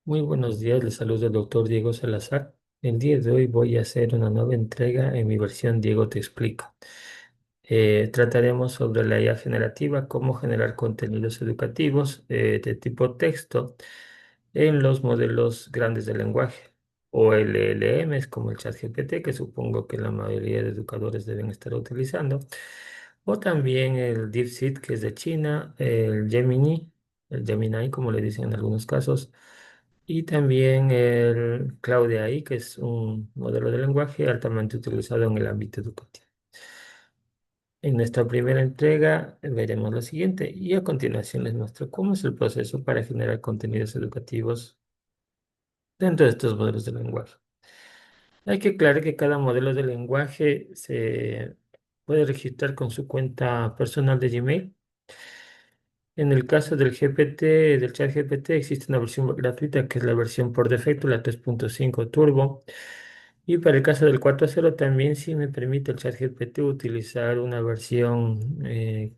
Muy buenos días, les saluda el doctor Diego Salazar. El día de hoy voy a hacer una nueva entrega en mi versión Diego te explica. Trataremos sobre la IA generativa, cómo generar contenidos educativos de tipo texto en los modelos grandes de lenguaje o LLMs como el ChatGPT, que supongo que la mayoría de educadores deben estar utilizando, o también el DeepSeek, que es de China, el Gemini, como le dicen en algunos casos, y también el Claude AI, que es un modelo de lenguaje altamente utilizado en el ámbito educativo. En esta primera entrega veremos lo siguiente y a continuación les muestro cómo es el proceso para generar contenidos educativos dentro de estos modelos de lenguaje. Hay que aclarar que cada modelo de lenguaje se puede registrar con su cuenta personal de Gmail. En el caso del GPT, del chat GPT, existe una versión gratuita que es la versión por defecto, la 3.5 Turbo. Y para el caso del 4.0 también sí me permite el chat GPT utilizar una versión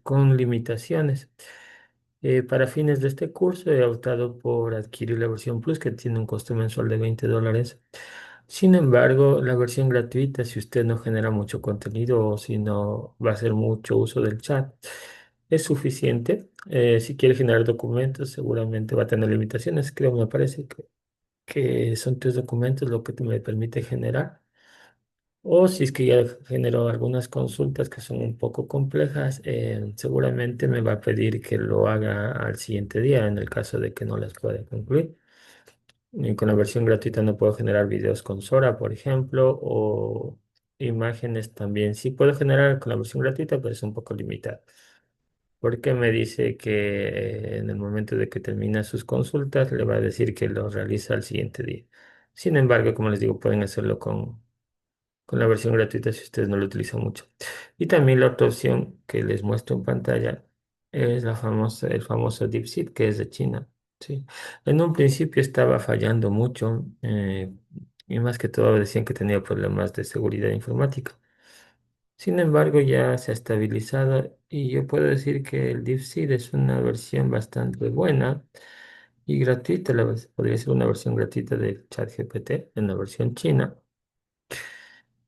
con limitaciones. Para fines de este curso he optado por adquirir la versión Plus que tiene un costo mensual de $20. Sin embargo, la versión gratuita, si usted no genera mucho contenido o si no va a hacer mucho uso del chat, es suficiente. Si quiere generar documentos, seguramente va a tener limitaciones. Creo, me parece que son 3 documentos lo que me permite generar. O si es que ya generó algunas consultas que son un poco complejas, seguramente me va a pedir que lo haga al siguiente día en el caso de que no las pueda concluir. Y con la versión gratuita no puedo generar videos con Sora, por ejemplo, o imágenes también. Sí puedo generar con la versión gratuita, pero es un poco limitado. Porque me dice que en el momento de que termina sus consultas le va a decir que lo realiza al siguiente día. Sin embargo, como les digo, pueden hacerlo con la versión gratuita si ustedes no lo utilizan mucho. Y también la otra opción que les muestro en pantalla es el famoso DeepSeek, que es de China. ¿Sí? En un principio estaba fallando mucho y más que todo decían que tenía problemas de seguridad informática. Sin embargo, ya se ha estabilizado y yo puedo decir que el DeepSeek es una versión bastante buena y gratuita. Podría ser una versión gratuita del ChatGPT en la versión china.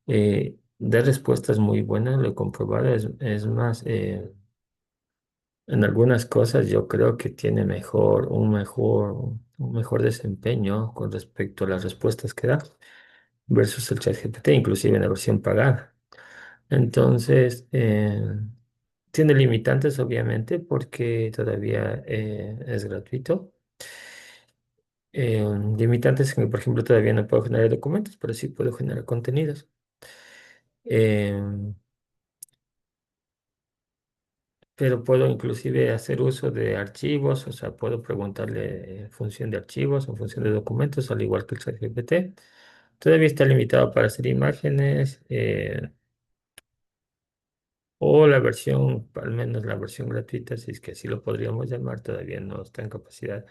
Da respuestas muy buenas, lo he comprobado. Es más, en algunas cosas yo creo que tiene un mejor desempeño con respecto a las respuestas que da versus el ChatGPT, inclusive en la versión pagada. Entonces, tiene limitantes, obviamente, porque todavía es gratuito. Limitantes en que, por ejemplo, todavía no puedo generar documentos, pero sí puedo generar contenidos. Em, pero puedo inclusive hacer uso de archivos, o sea, puedo preguntarle en función de archivos, en función de documentos, al igual que el ChatGPT. Todavía está limitado para hacer imágenes, o la versión, al menos la versión gratuita, si es que así lo podríamos llamar, todavía no está en capacidad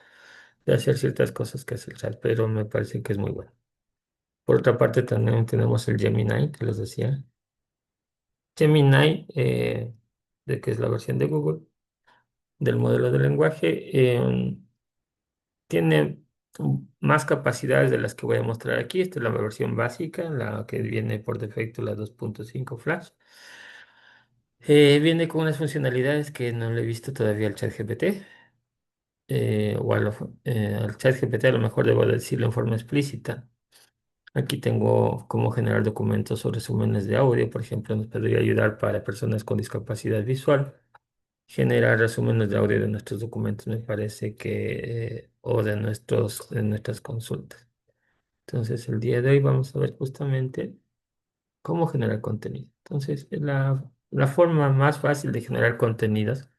de hacer ciertas cosas que hace el chat, pero me parece que es muy bueno. Por otra parte, también tenemos el Gemini, que les decía. Gemini, de que es la versión de Google del modelo de lenguaje. Tiene más capacidades de las que voy a mostrar aquí. Esta es la versión básica, la que viene por defecto, la 2.5 Flash. Viene con unas funcionalidades que no le he visto todavía al ChatGPT. Al ChatGPT a lo mejor debo decirlo en forma explícita. Aquí tengo cómo generar documentos o resúmenes de audio, por ejemplo, nos podría ayudar para personas con discapacidad visual. Generar resúmenes de audio de nuestros documentos, me parece o de nuestras consultas. Entonces, el día de hoy vamos a ver justamente cómo generar contenido. Entonces, la forma más fácil de generar contenidos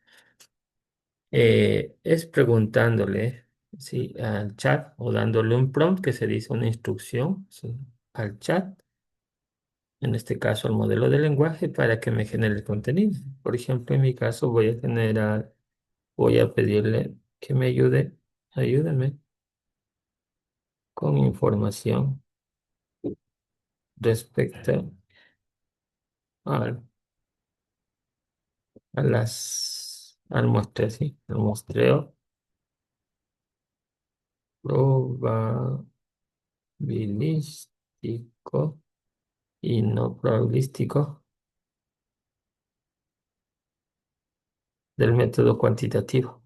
es preguntándole, ¿sí?, al chat o dándole un prompt que se dice una instrucción, ¿sí?, al chat, en este caso al modelo de lenguaje, para que me genere el contenido. Por ejemplo, en mi caso voy a pedirle que ayúdame con información respecto a al muestreo, ¿sí? Al muestreo probabilístico y no probabilístico del método cuantitativo.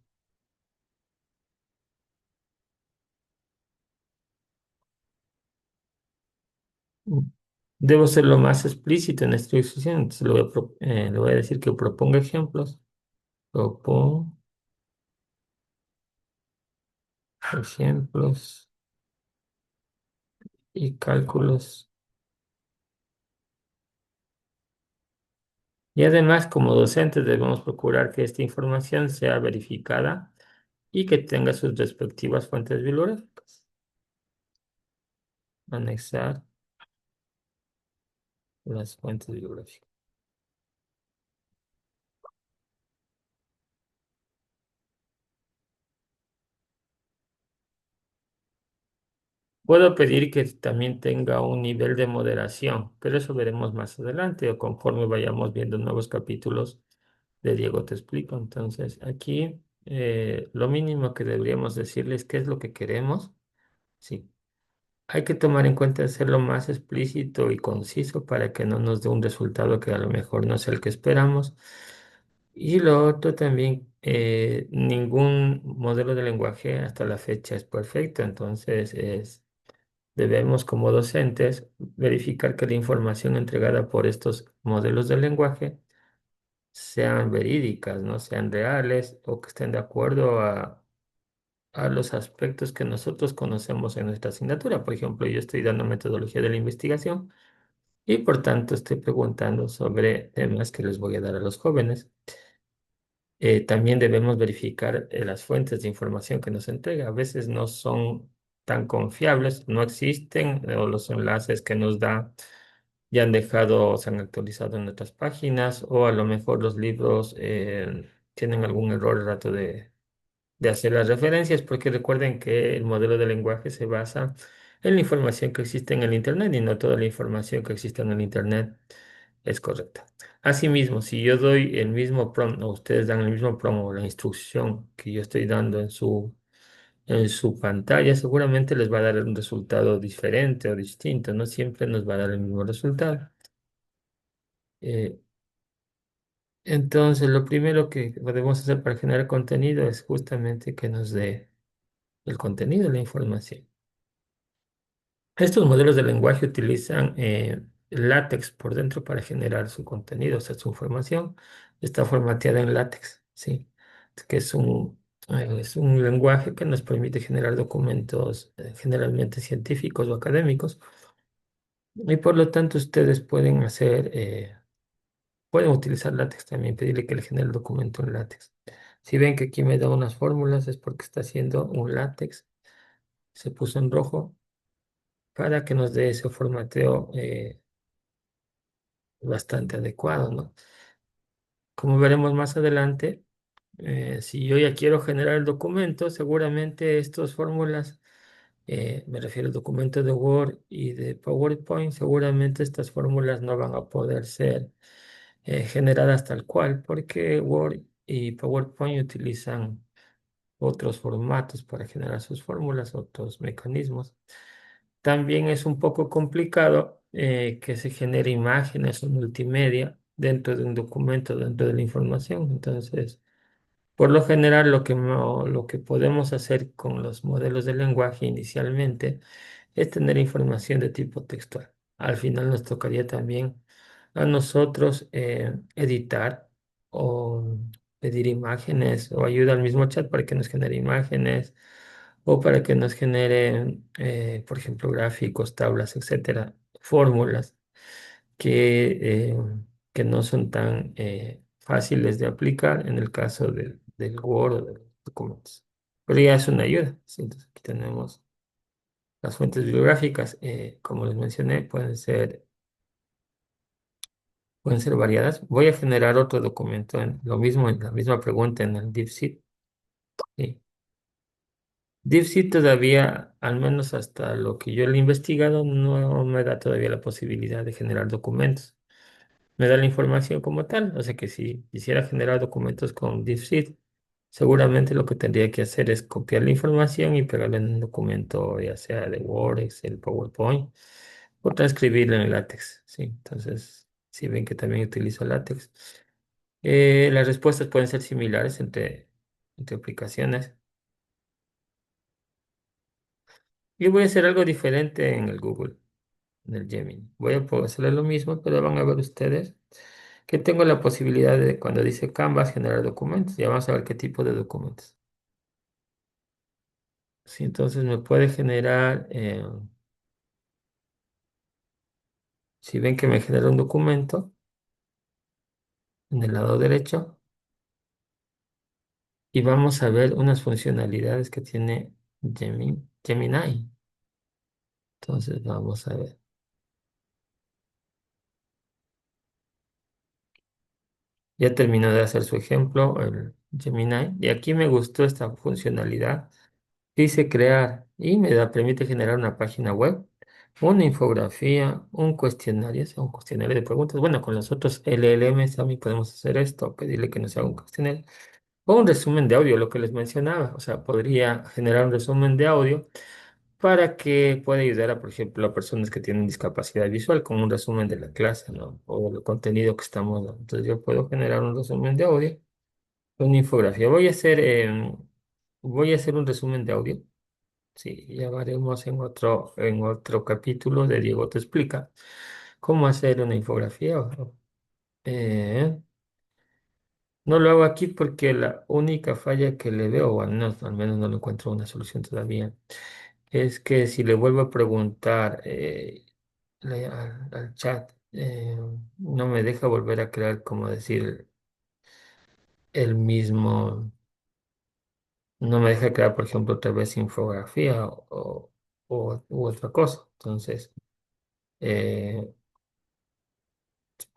Debo ser lo más explícito en esta instrucción, entonces le voy a decir que proponga ejemplos. Propongo ejemplos y cálculos. Y además, como docentes, debemos procurar que esta información sea verificada y que tenga sus respectivas fuentes bibliográficas. Anexar las fuentes bibliográficas. Puedo pedir que también tenga un nivel de moderación, pero eso veremos más adelante o conforme vayamos viendo nuevos capítulos de Diego Te Explico. Entonces, aquí lo mínimo que deberíamos decirles qué es lo que queremos. Sí, hay que tomar en cuenta hacerlo más explícito y conciso para que no nos dé un resultado que a lo mejor no es el que esperamos. Y lo otro también, ningún modelo de lenguaje hasta la fecha es perfecto, entonces debemos como docentes verificar que la información entregada por estos modelos de lenguaje sean verídicas, no sean reales o que estén de acuerdo a los aspectos que nosotros conocemos en nuestra asignatura. Por ejemplo, yo estoy dando metodología de la investigación y por tanto estoy preguntando sobre temas que les voy a dar a los jóvenes. También debemos verificar las fuentes de información que nos entrega. A veces no son tan confiables, no existen, o los enlaces que nos da ya han dejado, se han actualizado en otras páginas, o a lo mejor los libros tienen algún error al rato de hacer las referencias, porque recuerden que el modelo de lenguaje se basa en la información que existe en el Internet y no toda la información que existe en el Internet es correcta. Asimismo, si yo doy el mismo prompt o ustedes dan el mismo prompt o la instrucción que yo estoy dando en su pantalla, seguramente les va a dar un resultado diferente o distinto, no siempre nos va a dar el mismo resultado. Eh, entonces, lo primero que podemos hacer para generar contenido es justamente que nos dé el contenido, la información. Estos modelos de lenguaje utilizan látex por dentro para generar su contenido, o sea, su información está formateada en látex, ¿sí? Que es un lenguaje que nos permite generar documentos generalmente científicos o académicos y por lo tanto ustedes pueden utilizar látex también, pedirle que le genere el documento en látex. Si ven que aquí me da unas fórmulas es porque está haciendo un látex, se puso en rojo para que nos dé ese formateo bastante adecuado, ¿no? Como veremos más adelante, si yo ya quiero generar el documento, seguramente estas fórmulas, me refiero al documento de Word y de PowerPoint, seguramente estas fórmulas no van a poder ser generadas tal cual, porque Word y PowerPoint utilizan otros formatos para generar sus fórmulas, otros mecanismos. También es un poco complicado que se genere imágenes o multimedia dentro de un documento, dentro de la información. Entonces, por lo general, lo que podemos hacer con los modelos de lenguaje inicialmente es tener información de tipo textual. Al final nos tocaría también a nosotros editar o pedir imágenes o ayuda al mismo chat para que nos genere imágenes o para que nos genere, por ejemplo, gráficos, tablas, etcétera, fórmulas que, eh, que no son tan fáciles de aplicar en el caso del Word o de los documentos. Pero ya es una ayuda. ¿Sí? Entonces aquí tenemos las fuentes bibliográficas, como les mencioné, pueden ser variadas. Voy a generar otro documento en lo mismo, en la misma pregunta en el DeepSeek. Sí. DeepSeek todavía, al menos hasta lo que yo le he investigado, no me da todavía la posibilidad de generar documentos. Me da la información como tal, o sea que si quisiera generar documentos con DeepSeek, Seguramente lo que tendría que hacer es copiar la información y pegarla en un documento, ya sea de Word, Excel, PowerPoint, o transcribirlo en LaTeX. Sí, entonces, si ven que también utilizo LaTeX. Las respuestas pueden ser similares entre aplicaciones. Yo voy a hacer algo diferente en el Google, en el Gemini. Voy a poder hacerle lo mismo, pero van a ver ustedes que tengo la posibilidad de, cuando dice Canvas, generar documentos. Ya vamos a ver qué tipo de documentos. Sí, entonces me puede generar, si ven que me genera un documento en el lado derecho, y vamos a ver unas funcionalidades que tiene Gemini. Entonces vamos a ver. Ya terminó de hacer su ejemplo, el Gemini, y aquí me gustó esta funcionalidad. Dice crear y permite generar una página web, una infografía, un cuestionario, o sea, un cuestionario de preguntas. Bueno, con los otros LLMs también podemos hacer esto, pedirle que nos haga un cuestionario. O un resumen de audio, lo que les mencionaba. O sea, podría generar un resumen de audio para que pueda ayudar a, por ejemplo, a personas que tienen discapacidad visual con un resumen de la clase, ¿no? O el contenido que estamos dando. Entonces yo puedo generar un resumen de audio, una infografía. Voy a hacer un resumen de audio. Sí, ya veremos en otro capítulo de Diego Te Explica cómo hacer una infografía. Eh, no lo hago aquí porque la única falla que le veo, o al menos no le encuentro una solución todavía, es que si le vuelvo a preguntar al chat, no me deja volver a crear, como decir, el mismo, no me deja crear, por ejemplo, otra vez infografía u otra cosa. Entonces, eh,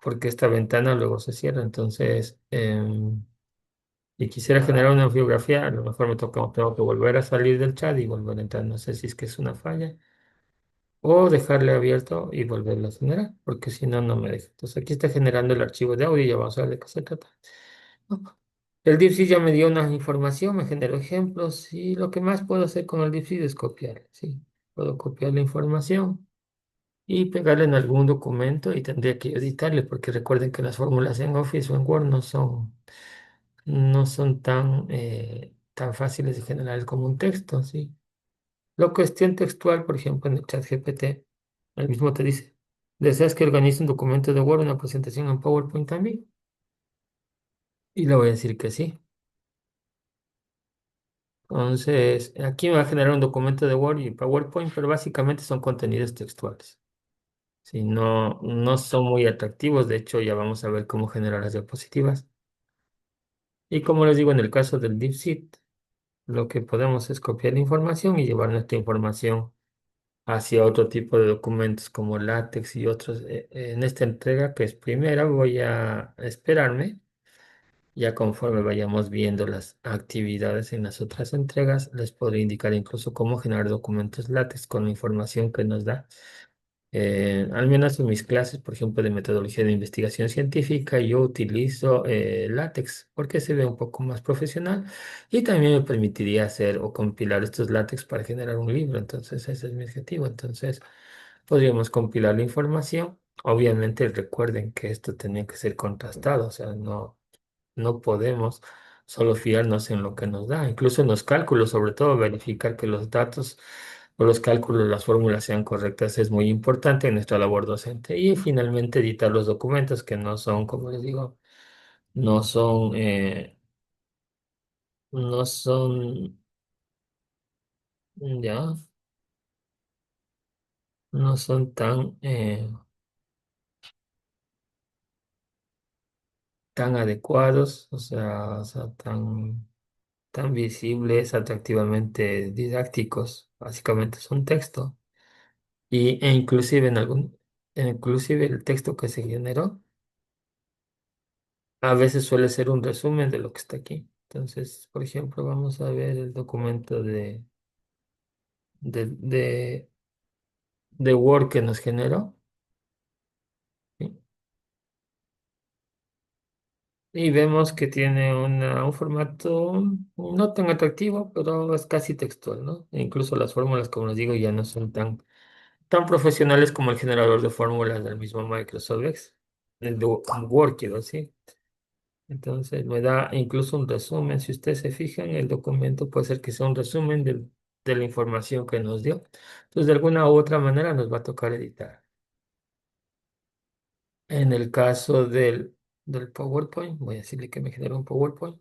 porque esta ventana luego se cierra, entonces, y quisiera generar una infografía, a lo mejor tengo que volver a salir del chat y volver a entrar, no sé si es que es una falla. O dejarle abierto y volverlo a generar, porque si no, no me deja. Entonces aquí está generando el archivo de audio y ya vamos a ver de qué se trata. No. El DeepSeek ya me dio una información, me generó ejemplos y lo que más puedo hacer con el DeepSeek es copiar. Sí, puedo copiar la información y pegarla en algún documento y tendría que editarle, porque recuerden que las fórmulas en Office o en Word no son tan fáciles de generar como un texto, ¿sí? La cuestión textual, por ejemplo, en el chat GPT, el mismo te dice, ¿deseas que organice un documento de Word, una presentación en PowerPoint también? Y le voy a decir que sí. Entonces, aquí me va a generar un documento de Word y PowerPoint, pero básicamente son contenidos textuales. Si no son muy atractivos, de hecho, ya vamos a ver cómo generar las diapositivas. Y como les digo, en el caso del DeepSeek, lo que podemos es copiar la información y llevar nuestra información hacia otro tipo de documentos como látex y otros. En esta entrega, que es primera, voy a esperarme. Ya conforme vayamos viendo las actividades en las otras entregas, les podré indicar incluso cómo generar documentos látex con la información que nos da. Al menos en mis clases, por ejemplo, de metodología de investigación científica, yo utilizo látex porque se ve un poco más profesional y también me permitiría hacer o compilar estos látex para generar un libro. Entonces, ese es mi objetivo. Entonces, podríamos compilar la información. Obviamente, recuerden que esto tenía que ser contrastado, o sea, no podemos solo fiarnos en lo que nos da. Incluso en los cálculos, sobre todo, verificar que los datos o los cálculos, las fórmulas sean correctas es muy importante en nuestra labor docente. Y finalmente editar los documentos que no son, como les digo, no son, no son, ya, no son tan adecuados, o sea, tan visibles, atractivamente didácticos. Básicamente son texto. Inclusive inclusive el texto que se generó a veces suele ser un resumen de lo que está aquí. Entonces, por ejemplo, vamos a ver el documento de, de, de Word que nos generó. ¿Sí? Y vemos que tiene un formato no tan atractivo, pero es casi textual, ¿no? E incluso las fórmulas, como les digo, ya no son tan profesionales como el generador de fórmulas del mismo Microsoft Excel, el de Word, quiero decir. Entonces me da incluso un resumen. Si usted se fija en el documento, puede ser que sea un resumen de la información que nos dio. Entonces, de alguna u otra manera nos va a tocar editar. En el caso del PowerPoint, voy a decirle que me genere un PowerPoint.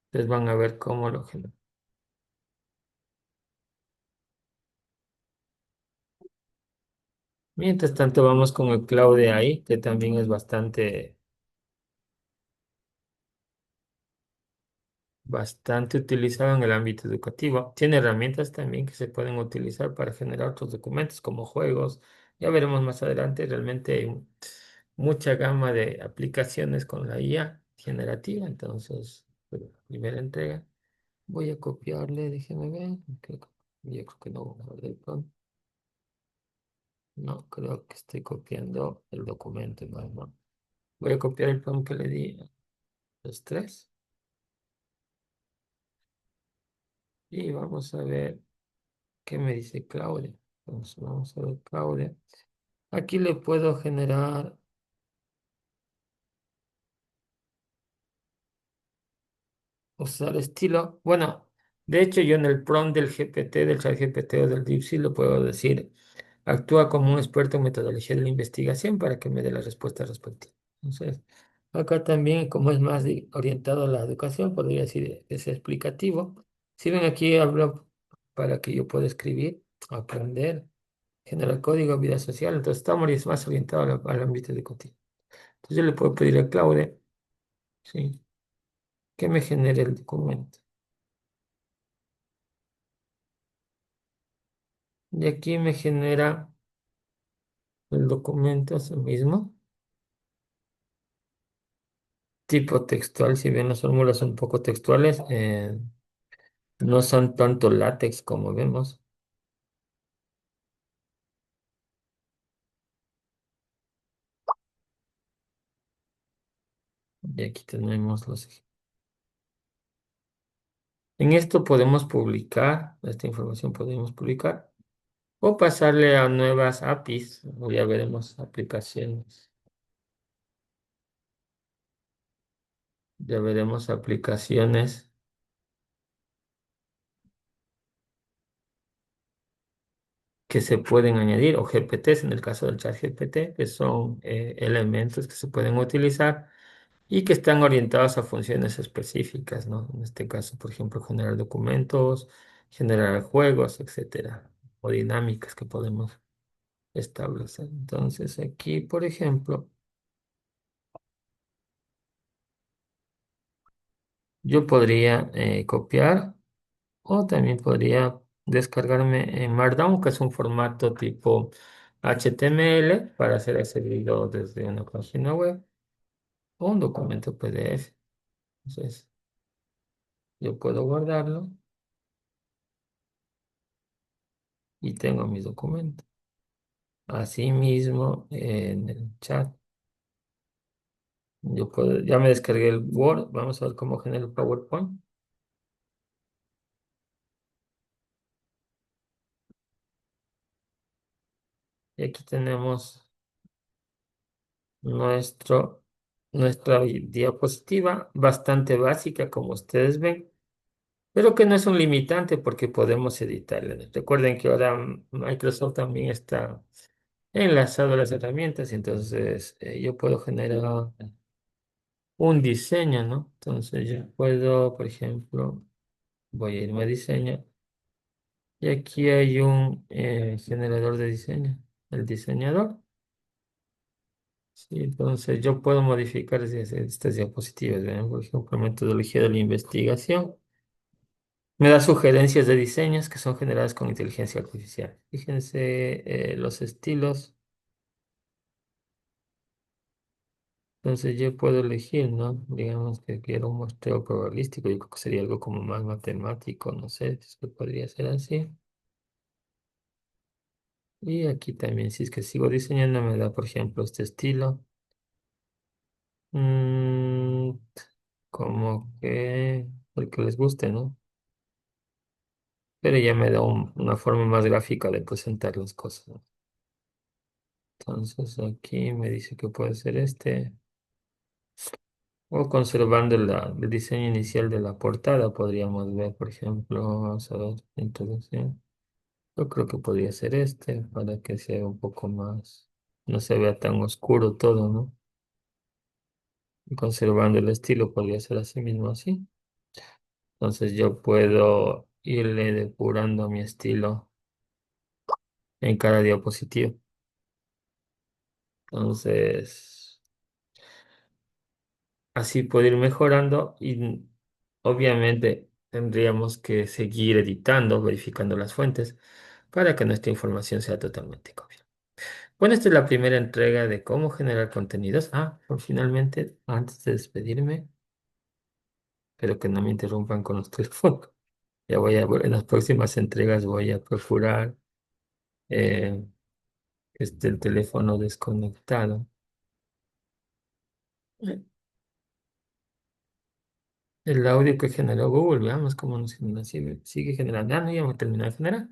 Ustedes van a ver cómo lo genera. Mientras tanto, vamos con el Claude ahí, que también es bastante utilizado en el ámbito educativo. Tiene herramientas también que se pueden utilizar para generar otros documentos como juegos. Ya veremos más adelante, realmente hay mucha gama de aplicaciones con la IA generativa. Entonces, primera entrega. Voy a copiarle, déjeme ver. Yo creo que no vamos a ver el prompt. No, creo que estoy copiando el documento. No, no. Voy a copiar el prompt que le di a los tres. Y vamos a ver qué me dice Claudia. Entonces, vamos a ver Claudia. Aquí le puedo generar, usar estilo. Bueno, de hecho yo en el prompt del GPT, del chat GPT o del DeepSeek, le puedo decir, actúa como un experto en metodología de la investigación para que me dé la respuesta respectiva. Entonces, acá también, como es más orientado a la educación, podría decir que es explicativo. Si ven aquí, hablo para que yo pueda escribir, aprender, generar código, vida social. Entonces, estamos más orientado al ámbito educativo. Entonces, yo le puedo pedir a Claude, sí, que me genere el documento. Y aquí me genera el documento así mismo, tipo textual. Si bien las fórmulas son un poco textuales, no son tanto látex como vemos. Y aquí tenemos En esto podemos publicar, esta información podemos publicar o pasarle a nuevas APIs. Ya veremos aplicaciones. Ya veremos aplicaciones que se pueden añadir o GPTs en el caso del chat GPT, que son elementos que se pueden utilizar y que están orientados a funciones específicas, ¿no? En este caso, por ejemplo, generar documentos, generar juegos, etcétera, o dinámicas que podemos establecer. Entonces, aquí, por ejemplo, yo podría copiar o también podría descargarme en Markdown, que es un formato tipo HTML para ser accedido desde una página web o un documento PDF. Entonces, yo puedo guardarlo y tengo mi documento. Asimismo, en el chat, ya me descargué el Word, vamos a ver cómo genera el PowerPoint. Y aquí tenemos nuestro, nuestra diapositiva, bastante básica, como ustedes ven, pero que no es un limitante porque podemos editarla. Recuerden que ahora Microsoft también está enlazado a las herramientas, entonces yo puedo generar un diseño, ¿no? Entonces yo puedo, por ejemplo, voy a irme a diseño. Y aquí hay un generador de diseño, el diseñador. Sí, entonces yo puedo modificar estas diapositivas. ¿Ven? Por ejemplo, metodología de la investigación. Me da sugerencias de diseños que son generadas con inteligencia artificial. Fíjense los estilos. Entonces yo puedo elegir, ¿no? Digamos que quiero un muestreo probabilístico. Yo creo que sería algo como más matemático. No sé si podría ser así. Y aquí también, si es que sigo diseñando, me da, por ejemplo, este estilo. Mm, como que el que les guste, ¿no? Pero ya me da una forma más gráfica de presentar las cosas, ¿no? Entonces aquí me dice que puede ser este. O conservando el diseño inicial de la portada, podríamos ver, por ejemplo, vamos a ver, introducción. Yo creo que podría ser este para que sea un poco más, no se vea tan oscuro todo, ¿no? Y conservando el estilo, podría ser así mismo así. Entonces yo puedo irle depurando mi estilo en cada diapositiva. Entonces, así puedo ir mejorando y obviamente tendríamos que seguir editando, verificando las fuentes para que nuestra información sea totalmente copia. Bueno, esta es la primera entrega de cómo generar contenidos. Por finalmente, antes de despedirme, espero que no me interrumpan con los teléfonos. En las próximas entregas voy a procurar eh, que esté el teléfono desconectado. El audio que generó Google, veamos cómo sigue generando. No, ya hemos terminado de generar.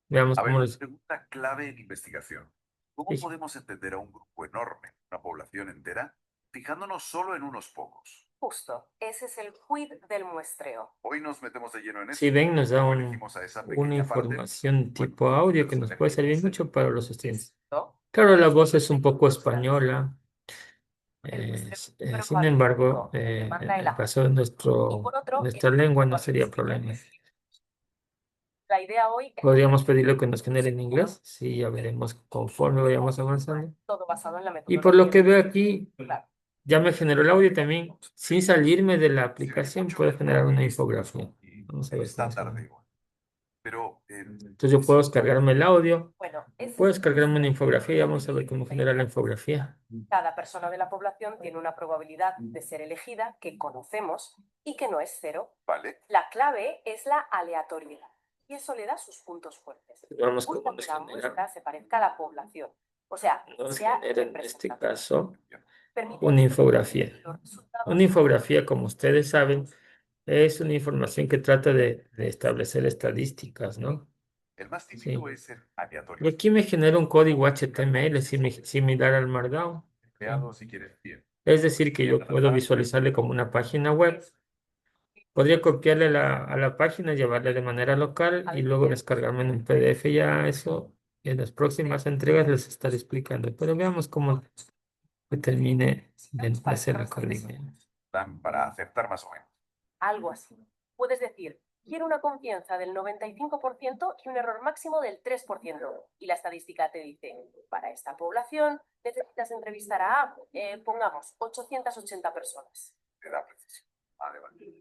Veamos A cómo ver, los... pregunta clave en investigación. ¿Cómo Ij, podemos entender a un grupo enorme, una población entera, fijándonos solo en unos pocos? Justo, ese es el quid del muestreo. Hoy nos metemos de lleno en Si eso. ven, nos da ¿Cómo elegimos a esa una pequeña parte? información Bueno, tipo audio que muchos nos puede servir elementos. mucho para los estudiantes. ¿No? Claro, la voz es un poco española. El muestreo Sin embargo, probabilístico, que demanda el en ajuste. caso de Y por otro, nuestra lengua no sería problema. la idea hoy es Podríamos pedirle que nos genere en inglés. Sí, ya veremos conforme vayamos avanzando. todo basado en la Y por lo metodología. que veo aquí, Claro. ya me generó el audio también. Sin salirme de la aplicación, puedo generar una infografía. Vamos a ver cómo se Estándar de llama. igual. Pero Entonces yo puedo descargarme el audio, bueno, ese puedo es descargarme una infografía y vamos a ver cómo genera la infografía. cada persona de la población tiene una probabilidad de ser elegida que conocemos y que no es cero. Vale. La clave es la aleatoriedad y eso le da sus puntos fuertes. Vamos Busca cómo que nos la genera. muestra se parezca a la población, o sea, Nos sea genera en este representativa. caso Permite una infografía. los resultados. Una infografía, como ustedes saben, es una información que trata de establecer estadísticas, ¿no? El más Sí. típico es el Y aleatorio. aquí me genera un código HTML similar al Markdown. ¿Sí? Creado si quieres bien. Es decir, que yo puedo visualizarle como una página web. Podría copiarle a la página, llevarle de manera local y luego descargarme en un PDF. Ya eso en las próximas entregas les estaré explicando. Pero veamos cómo que termine de hacer el código. Dan para aceptar más o menos. Algo así. Puedes decir, quiero una confianza del 95% y un error máximo del 3%. Y la estadística te dice, para esta población necesitas entrevistar pongamos, 880 personas. Te da precisión. Vale, vale.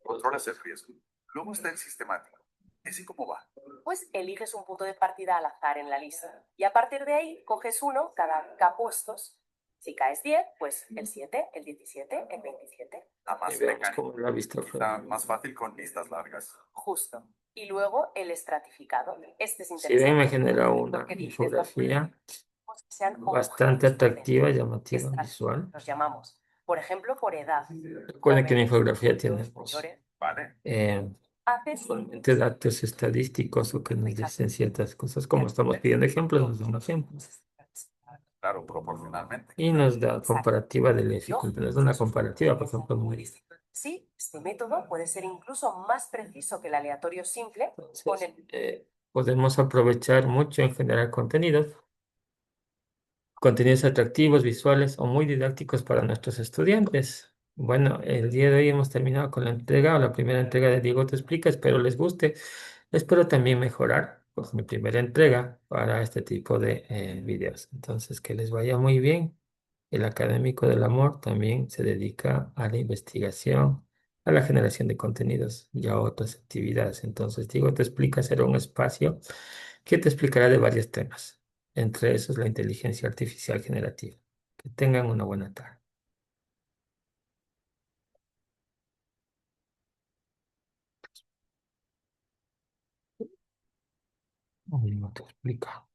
Controlas el riesgo. Luego está el sistemático. ¿Ese cómo va? Pues eliges un punto de partida al azar en la lista. Y a partir de ahí coges uno cada K puestos. Si caes 10, pues el 7, el 17, el 27. A Y más veamos mecánico. cómo lo ha visto. Quizá más fácil con listas largas. Justo. Y luego el estratificado. Este es Si ven, me interesante. genera una Porque divides las infografía pues, que sean bastante homogéneos por atractiva, dentro. llamativa, visual. Los llamamos. Por ejemplo, por edad. Recuerden que la infografía tiene Mayores. Vale. eh, Haces usualmente datos estadísticos o que nos dicen ciertas cosas, como estamos pidiendo ejemplos, nos da un ejemplo. claro, proporcionalmente. Y nos da comparativa del dificultad. Nos da una comparativa, por ejemplo, numerística. Sí, este método puede ser incluso más preciso que el aleatorio simple con Entonces, podemos aprovechar mucho en generar contenidos atractivos, visuales o muy didácticos para nuestros estudiantes. Bueno, el día de hoy hemos terminado con la entrega o la primera entrega de Diego Te Explica. Espero les guste. Espero también mejorar pues, mi primera entrega para este tipo de videos. Entonces, que les vaya muy bien. El académico del amor también se dedica a la investigación, a la generación de contenidos y a otras actividades. Entonces, Diego Te Explica será un espacio que te explicará de varios temas, entre esos la inteligencia artificial generativa. Que tengan una buena tarde. Diego Te Explica.